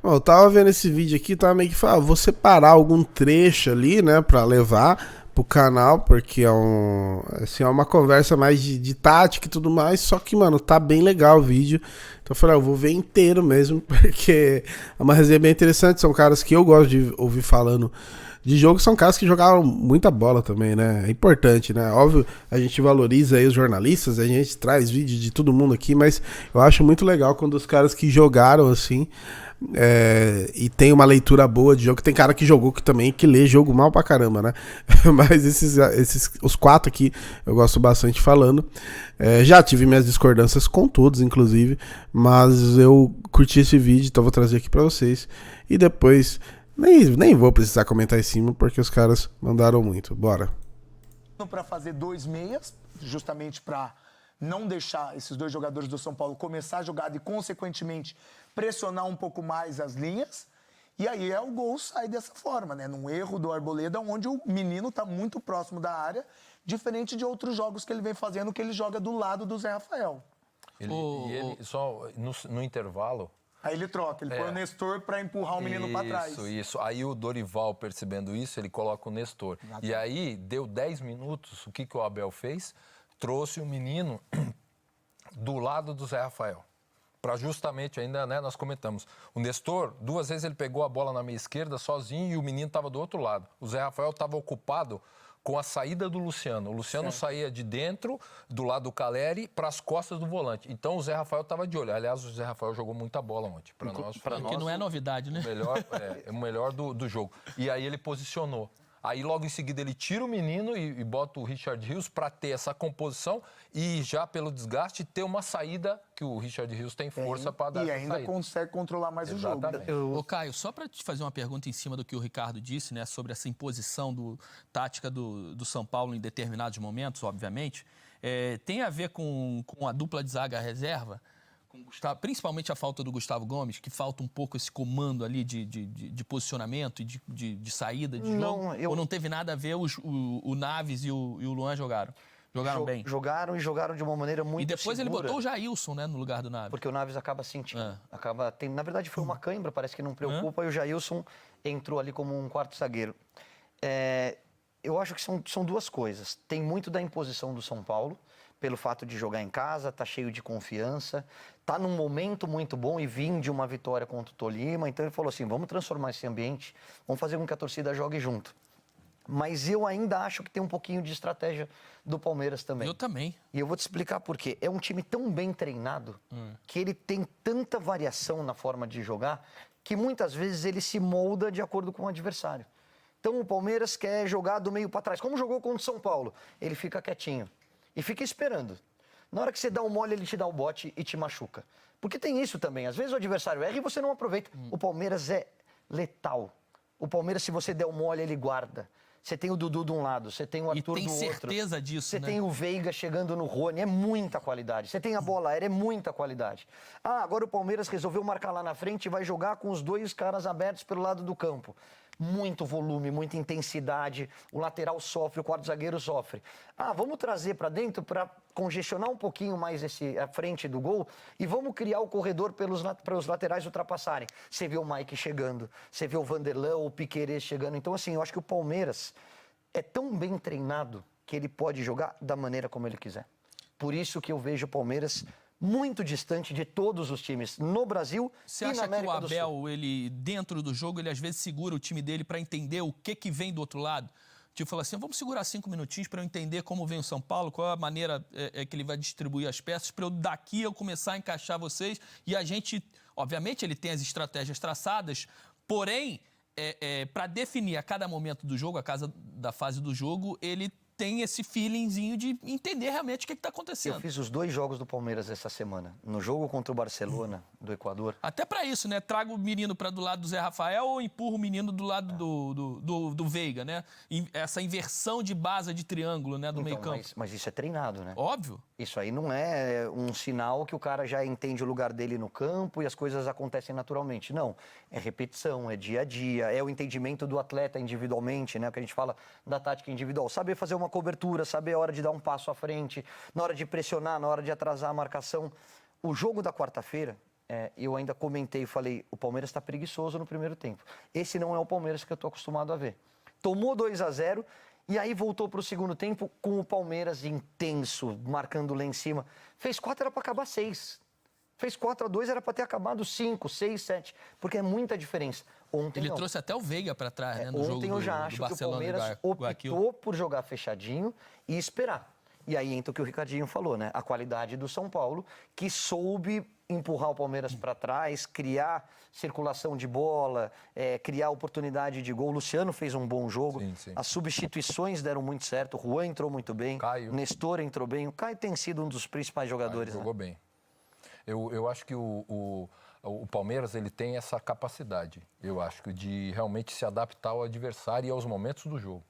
Bom, eu tava vendo esse vídeo aqui, tava meio que falando, vou separar algum trecho ali, né, pra levar pro canal, porque assim, é uma conversa mais de tática e tudo mais, só que, mano, tá bem legal o vídeo. Então eu falei, eu vou ver inteiro mesmo, porque é uma resenha bem interessante, são caras que eu gosto de ouvir falando de jogo, são caras que jogaram muita bola também, né? É importante, né? Óbvio, a gente valoriza aí os jornalistas, a gente traz vídeo de todo mundo aqui, mas eu acho muito legal quando os caras que jogaram assim e tem uma leitura boa de jogo. Tem cara que jogou que também que lê jogo mal pra caramba, né? Mas os quatro aqui eu gosto bastante falando. Já tive minhas discordâncias com todos, inclusive, mas eu curti esse vídeo, então vou trazer aqui pra vocês. E depois nem vou precisar comentar em cima, porque os caras mandaram muito. Bora. Para fazer 2 meias, justamente para não deixar esses 2 jogadores do São Paulo começar a jogada e, consequentemente, pressionar um pouco mais as linhas. E aí o gol sai dessa forma, né? Num erro do Arboleda, onde o menino está muito próximo da área, diferente de outros jogos que ele vem fazendo, que ele joga do lado do Zé Rafael. Ele só no intervalo. Aí ele troca, ele põe o Nestor para empurrar o menino para trás. Isso. Aí o Dorival, percebendo isso, ele coloca o Nestor. Exatamente. E aí, deu 10 minutos, o que o Abel fez? Trouxe o menino do lado do Zé Rafael. Para justamente, ainda, né, nós comentamos, o Nestor, 2 vezes ele pegou a bola na meia esquerda sozinho e o menino estava do outro lado. O Zé Rafael estava ocupado com a saída do Luciano. O Luciano saía de dentro, do lado do Caleri, para as costas do volante. Então o Zé Rafael estava de olho. Aliás, o Zé Rafael jogou muita bola ontem. Para nós, que não é novidade, né? O melhor do jogo. E aí ele posicionou. Aí logo em seguida ele tira o menino e bota o Richard Rios para ter essa composição e já pelo desgaste ter uma saída que o Richard Rios tem força para dar. E ainda consegue controlar mais Exatamente. o jogo. Ô, Caio, só para te fazer uma pergunta em cima do que o Ricardo disse, né, sobre essa imposição tática do São Paulo em determinados momentos, obviamente, tem a ver com a dupla de zaga reserva, com Gustavo, principalmente a falta do Gustavo Gomes, que falta um pouco esse comando ali de posicionamento e de saída de jogo? Ou não teve nada a ver o Naves e o Luan jogaram? Jogaram bem? Jogaram de uma maneira muito segura. E depois ele botou o Jailson, né, no lugar do Naves. Porque o Naves acaba sentindo. Na verdade, foi uma cãibra, parece que não preocupa, e o Jailson entrou ali como um quarto zagueiro. Eu acho que são 2 coisas. Tem muito da imposição do São Paulo, pelo fato de jogar em casa, tá cheio de confiança, tá num momento muito bom e vim de uma vitória contra o Tolima. Então ele falou assim, vamos transformar esse ambiente, vamos fazer com que a torcida jogue junto. Mas eu ainda acho que tem um pouquinho de estratégia do Palmeiras também. Eu também. E eu vou te explicar por quê. É um time tão bem treinado que ele tem tanta variação na forma de jogar que muitas vezes ele se molda de acordo com o adversário. Então o Palmeiras quer jogar do meio para trás. Como jogou contra o São Paulo? Ele fica quietinho e fica esperando. Na hora que você dá um mole, ele te dá o bote e te machuca. Porque tem isso também. Às vezes o adversário erra e você não aproveita. O Palmeiras é letal. O Palmeiras, se você der um mole, ele guarda. Você tem o Dudu de um lado, você tem o Arthur do outro. E tem certeza disso, Você né? tem o Veiga chegando no Rony, é muita qualidade. Você tem a bola aérea, é muita qualidade. Agora o Palmeiras resolveu marcar lá na frente e vai jogar com os 2 caras abertos pelo lado do campo. Muito volume, muita intensidade, o lateral sofre, o quarto zagueiro sofre. Vamos trazer para dentro para congestionar um pouquinho mais a frente do gol e vamos criar o corredor para os laterais ultrapassarem. Você vê o Mike chegando, você vê o Vanderlan ou o Piquerez chegando. Então, assim, eu acho que o Palmeiras é tão bem treinado que ele pode jogar da maneira como ele quiser. Por isso que eu vejo o Palmeiras muito distante de todos os times no Brasil Você e na acha que América o do Sul. Abel, ele, dentro do jogo, ele às vezes segura o time dele para entender o que vem do outro lado? Tipo, fala assim, vamos segurar 5 minutinhos para eu entender como vem o São Paulo, qual é a maneira que ele vai distribuir as peças, para eu daqui eu começar a encaixar vocês. E a gente, obviamente, ele tem as estratégias traçadas, porém, para definir a cada momento do jogo, da fase do jogo, ele tem esse feelingzinho de entender realmente o que está acontecendo. Eu fiz os 2 jogos do Palmeiras essa semana. No jogo contra o Barcelona, do Equador. Até para isso, né? Trago o menino para do lado do Zé Rafael ou empurro o menino do lado do Veiga, né? Essa inversão de base de triângulo, né? Do meio campo. Mas isso é treinado, né? Óbvio. Isso aí não é um sinal que o cara já entende o lugar dele no campo e as coisas acontecem naturalmente. Não. É repetição, é dia a dia, é o entendimento do atleta individualmente, né? O que a gente fala da tática individual. Saber fazer uma cobertura, saber a hora de dar um passo à frente, na hora de pressionar, na hora de atrasar a marcação. O jogo da quarta-feira eu ainda comentei e falei, o Palmeiras está preguiçoso no primeiro tempo. Esse não é o Palmeiras que eu estou acostumado a ver. Tomou 2-0 e aí voltou para o segundo tempo com o Palmeiras intenso, marcando lá em cima. Fez 4, era para acabar 6. Fez 4-2, era para ter acabado 5, 6, 7, porque é muita diferença. Ontem Ele não. trouxe até o Veiga para trás, né, no jogo Ontem eu já acho que o Palmeiras optou por jogar fechadinho e esperar. E aí entra o que o Ricardinho falou, né? A qualidade do São Paulo, que soube empurrar o Palmeiras para trás, criar circulação de bola, criar oportunidade de gol. O Luciano fez um bom jogo. Sim, sim. As substituições deram muito certo. O Juan entrou muito bem. Caio. O Nestor entrou bem. O Caio tem sido um dos principais jogadores. Jogou bem. Eu acho que o Palmeiras ele tem essa capacidade, eu acho, de realmente se adaptar ao adversário e aos momentos do jogo.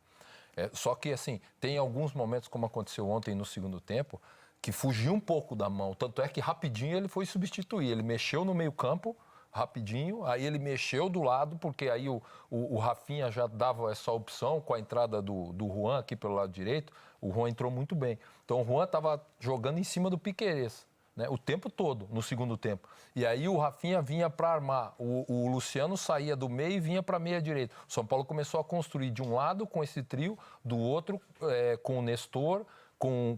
Só que, assim, tem alguns momentos, como aconteceu ontem no segundo tempo, que fugiu um pouco da mão. Tanto é que rapidinho ele foi substituir. Ele mexeu no meio-campo, rapidinho, aí ele mexeu do lado, porque aí o Rafinha já dava essa opção com a entrada do Juan aqui pelo lado direito. O Juan entrou muito bem. Então o Juan estava jogando em cima do Piquerez, né, o tempo todo, no segundo tempo. E aí o Rafinha vinha para armar, o Luciano saía do meio e vinha para a meia-direita. O São Paulo começou a construir de um lado com esse trio, do outro com o Nestor, com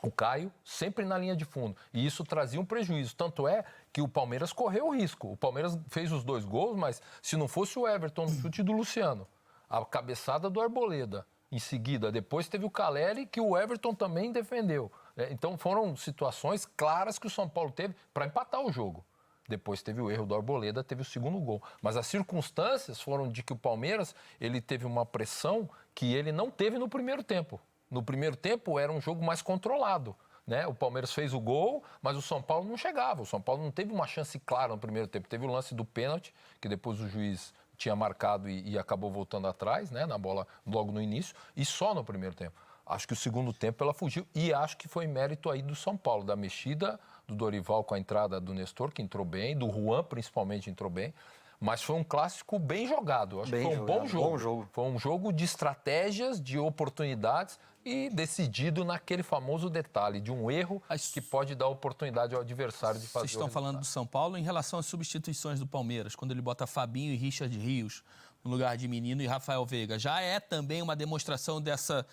o Caio, sempre na linha de fundo. E isso trazia um prejuízo. Tanto é que o Palmeiras correu o risco. O Palmeiras fez os 2 gols, mas se não fosse o Everton no chute do Luciano, a cabeçada do Arboleda, em seguida, depois teve o Caleri, que o Everton também defendeu. Então foram situações claras que o São Paulo teve para empatar o jogo. Depois teve o erro do Arboleda, teve o segundo gol. Mas as circunstâncias foram de que o Palmeiras ele teve uma pressão que ele não teve no primeiro tempo. No primeiro tempo era um jogo mais controlado, né? O Palmeiras fez o gol, mas o São Paulo não chegava. O São Paulo não teve uma chance clara no primeiro tempo. Teve o lance do pênalti, que depois o juiz tinha marcado e acabou voltando atrás, né, na bola logo no início, e só no primeiro tempo. Acho que o segundo tempo ela fugiu e acho que foi mérito aí do São Paulo, da mexida do Dorival com a entrada do Nestor, que entrou bem, do Juan principalmente entrou bem, mas foi um clássico bem jogado. Acho que foi um bom jogo. Foi um jogo de estratégias, de oportunidades e decidido naquele famoso detalhe de um erro que pode dar oportunidade ao adversário de fazer. Vocês estão falando do São Paulo em relação às substituições do Palmeiras, quando ele bota Fabinho e Richard Rios no lugar de Menino e Rafael Veiga. Já é também uma demonstração dessa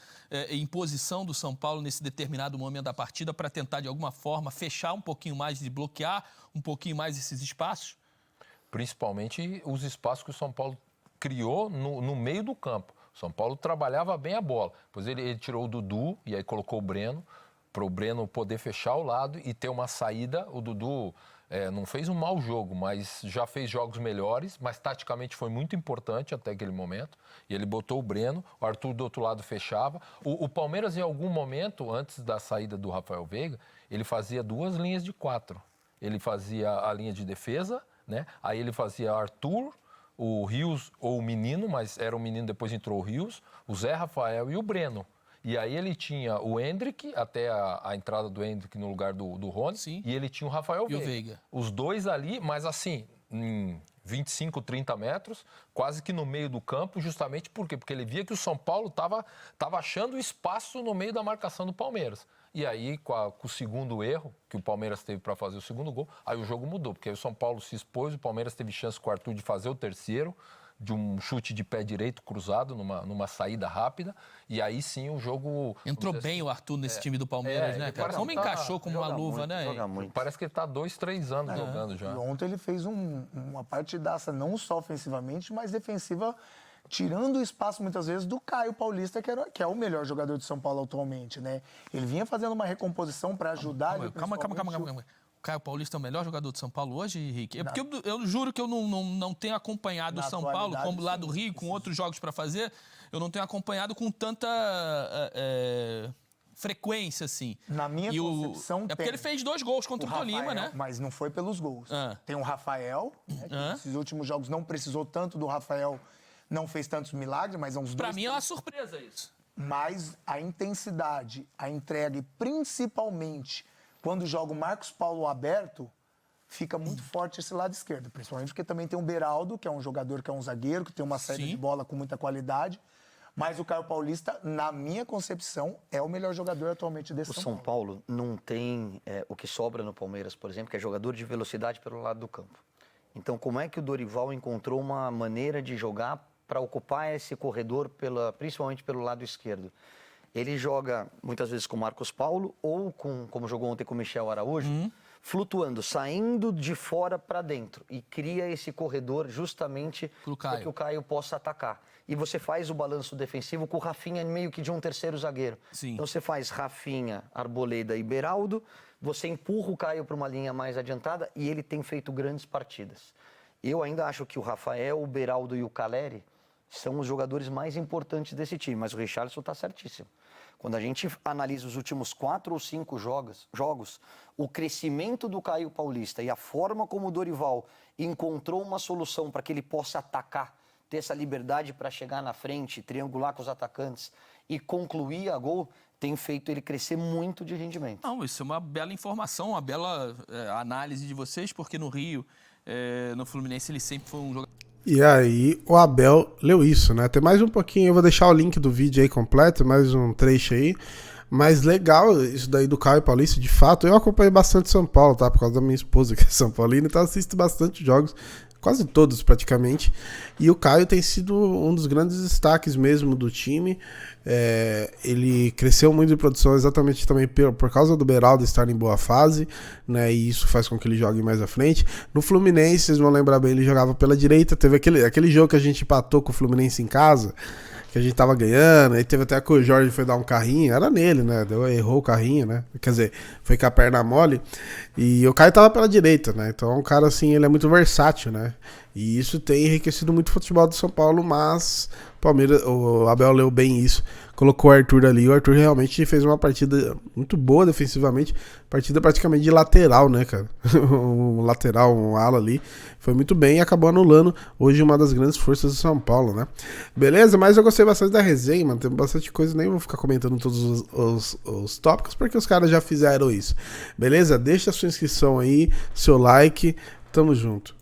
imposição do São Paulo nesse determinado momento da partida para tentar, de alguma forma, fechar um pouquinho mais, desbloquear um pouquinho mais esses espaços? Principalmente os espaços que o São Paulo criou no meio do campo. O São Paulo trabalhava bem a bola. Depois ele tirou o Dudu e aí colocou o Breno, para o Breno poder fechar o lado e ter uma saída. O Dudu não fez um mau jogo, mas já fez jogos melhores, mas taticamente foi muito importante até aquele momento. E ele botou o Breno, o Arthur do outro lado fechava. O Palmeiras, em algum momento, antes da saída do Rafael Veiga, ele fazia 2 linhas de 4. Ele fazia a linha de defesa, né? Aí ele fazia Arthur, o Rios ou o Menino, mas era o Menino, depois entrou o Rios, o Zé Rafael e o Breno. E aí ele tinha o Endrick, até a entrada do Endrick no lugar do Rony. Sim. E ele tinha o Rafael Veiga. Os dois ali, mas assim, em 25, 30 metros, quase que no meio do campo, justamente por quê? Porque ele via que o São Paulo estava achando espaço no meio da marcação do Palmeiras. E aí, com o segundo erro, que o Palmeiras teve para fazer o segundo gol, aí o jogo mudou, porque aí o São Paulo se expôs, o Palmeiras teve chance com o Arthur de fazer o terceiro, de um chute de pé direito cruzado, numa saída rápida, e aí sim o jogo... Entrou bem o Arthur nesse time do Palmeiras, né, cara? Como encaixou como uma luva, né? Joga muito. Parece que ele está 2, 3 anos jogando já. E ontem ele fez uma partidaça, não só ofensivamente, mas defensiva, tirando o espaço, muitas vezes, do Caio Paulista, que é o melhor jogador de São Paulo atualmente, né? Ele vinha fazendo uma recomposição para ajudar... Calma. O Caio Paulista é o melhor jogador de São Paulo hoje, Henrique? Porque eu juro que eu não tenho acompanhado o São Paulo, como lá do Rio, com outros jogos para fazer, eu não tenho acompanhado com tanta frequência, assim. Na minha concepção, porque ele fez 2 gols contra o Tolima, né? Mas não foi pelos gols. Tem o Rafael, né, que nesses últimos jogos não precisou tanto do Rafael, não fez tantos milagres, mas é uns 2... Pra mim é uma surpresa isso. Mas a intensidade, a entrega e principalmente... Quando joga o Marcos Paulo aberto, fica muito forte esse lado esquerdo. Principalmente porque também tem o Beraldo, que é um jogador que é um zagueiro, que tem uma saída de bola com muita qualidade. Mas o Caio Paulista, na minha concepção, é o melhor jogador atualmente desse O São Paulo não tem o que sobra no Palmeiras, por exemplo, que é jogador de velocidade pelo lado do campo. Então, como é que o Dorival encontrou uma maneira de jogar para ocupar esse corredor, principalmente pelo lado esquerdo? Ele joga muitas vezes com o Marcos Paulo ou como jogou ontem com o Michel Araújo, flutuando, saindo de fora para dentro e cria esse corredor justamente para que o Caio possa atacar. E você faz o balanço defensivo com o Rafinha meio que de um terceiro zagueiro. Sim. Então você faz Rafinha, Arboleda e Beraldo, você empurra o Caio para uma linha mais adiantada e ele tem feito grandes partidas. Eu ainda acho que o Rafael, o Beraldo e o Caleri são os jogadores mais importantes desse time, mas o Richarlison está certíssimo. Quando a gente analisa os últimos 4 ou 5 jogos, o crescimento do Caio Paulista e a forma como o Dorival encontrou uma solução para que ele possa atacar, ter essa liberdade para chegar na frente, triangular com os atacantes e concluir a gol, tem feito ele crescer muito de rendimento. Não, isso é uma bela informação, uma bela análise de vocês, porque no Rio, no Fluminense, ele sempre foi um jogador... E aí o Abel leu isso, né? Tem mais um pouquinho, eu vou deixar o link do vídeo aí completo, mais um trecho aí. Mas legal isso daí do Caio Paulista, de fato. Eu acompanhei bastante São Paulo, tá? Por causa da minha esposa que é São Paulina, então assisto bastante jogos, quase todos praticamente. E o Caio tem sido um dos grandes destaques mesmo do time. Ele cresceu muito de produção exatamente também por causa do Beraldo estar em boa fase, né? E isso faz com que ele jogue mais à frente. No Fluminense, vocês vão lembrar bem, ele jogava pela direita. Teve aquele jogo que a gente empatou com o Fluminense em casa, que a gente tava ganhando, aí teve até que o Jorge foi dar um carrinho, era nele, né? Errou o carrinho, né? Quer dizer, foi com a perna mole. E o Caio tava pela direita, né? Então é um cara assim, ele é muito versátil, né? E isso tem enriquecido muito o futebol do São Paulo, mas o Abel leu bem isso, colocou o Arthur ali. O Arthur realmente fez uma partida muito boa defensivamente, partida praticamente de lateral, né, cara? Um lateral, um ala ali, foi muito bem e acabou anulando hoje uma das grandes forças do São Paulo, né? Beleza? Mas eu gostei bastante da resenha, mano, tem bastante coisa, nem vou ficar comentando todos os tópicos, porque os caras já fizeram isso. Beleza? Deixa a sua inscrição aí, seu like, tamo junto.